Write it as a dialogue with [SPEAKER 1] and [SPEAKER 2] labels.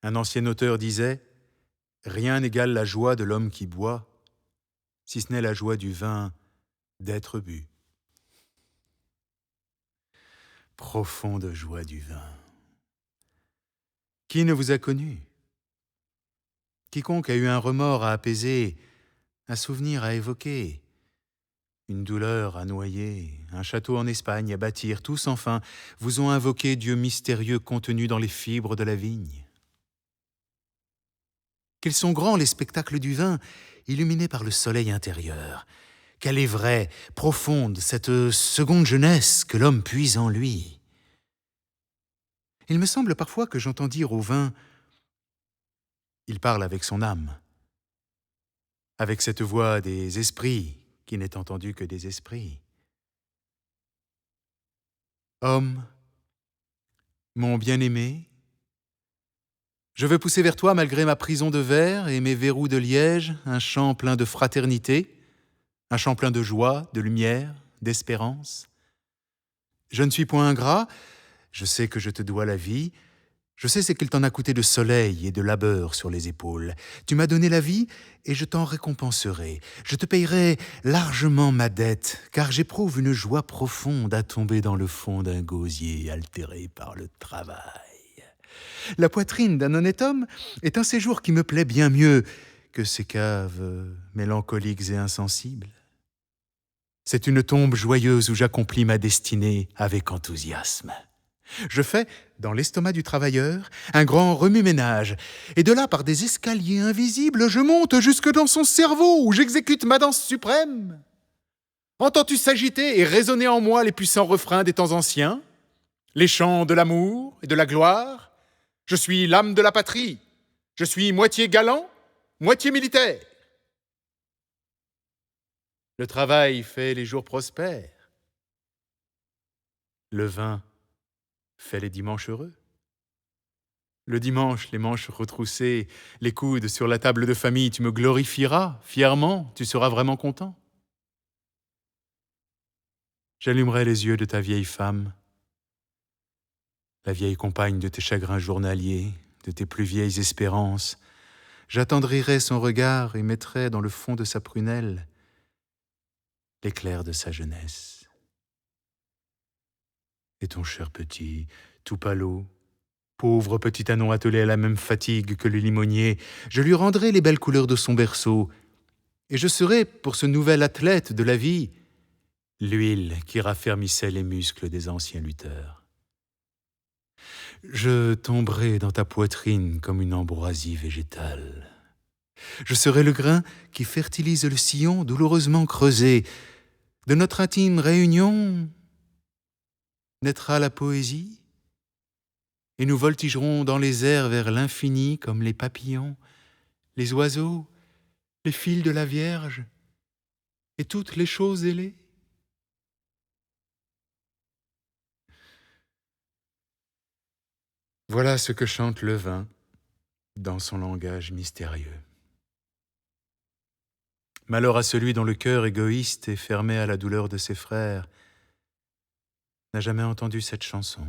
[SPEAKER 1] Un ancien auteur disait « Rien n'égale la joie de l'homme qui boit, si ce n'est la joie du vin d'être bu. » Profonde joie du vin. Qui ne vous a connu? Quiconque a eu un remords à apaiser, un souvenir à évoquer, une douleur à noyer, un château en Espagne à bâtir, tous enfin vous ont invoqué Dieu mystérieux contenu dans les fibres de la vigne. Qu'ils sont grands les spectacles du vin, illuminés par le soleil intérieur. Qu'elle est vraie, profonde, cette seconde jeunesse que l'homme puise en lui. Il me semble parfois que j'entends dire au vin « Il parle avec son âme », avec cette voix des esprits qui n'est entendue que des esprits. Homme, mon bien-aimé, je veux pousser vers toi, malgré ma prison de verre et mes verrous de liège, un chant plein de fraternité, un chant plein de joie, de lumière, d'espérance. Je ne suis point ingrat, je sais que je te dois la vie, je sais ce qu'il t'en a coûté de soleil et de labeur sur les épaules. Tu m'as donné la vie et je t'en récompenserai. Je te payerai largement ma dette, car j'éprouve une joie profonde à tomber dans le fond d'un gosier altéré par le travail. La poitrine d'un honnête homme est un séjour qui me plaît bien mieux que ces caves mélancoliques et insensibles. C'est une tombe joyeuse où j'accomplis ma destinée avec enthousiasme. Je fais, dans l'estomac du travailleur, un grand remue-ménage, et de là, par des escaliers invisibles, je monte jusque dans son cerveau où j'exécute ma danse suprême. Entends-tu s'agiter et résonner en moi les puissants refrains des temps anciens, les chants de l'amour et de la gloire? Je suis l'âme de la patrie, je suis moitié galant, moitié militaire. Le travail fait les jours prospères. Le vin fait les dimanches heureux. Le dimanche, les manches retroussées, les coudes sur la table de famille, tu me glorifieras fièrement, tu seras vraiment content. J'allumerai les yeux de ta vieille femme, la vieille compagne de tes chagrins journaliers, de tes plus vieilles espérances. J'attendrirai son regard et mettrai dans le fond de sa prunelle l'éclair de sa jeunesse. Et ton cher petit, tout pâlot, pauvre petit ânon attelé à la même fatigue que le limonier, je lui rendrai les belles couleurs de son berceau, et je serai, pour ce nouvel athlète de la vie, l'huile qui raffermissait les muscles des anciens lutteurs. Je tomberai dans ta poitrine comme une ambroisie végétale. Je serai le grain qui fertilise le sillon douloureusement creusé. De notre intime réunion naîtra la poésie, et nous voltigerons dans les airs vers l'infini comme les papillons, les oiseaux, les fils de la Vierge et toutes les choses ailées. Voilà ce que chante le vin dans son langage mystérieux. Malheur à celui dont le cœur égoïste et fermé à la douleur de ses frères n'a jamais entendu cette chanson.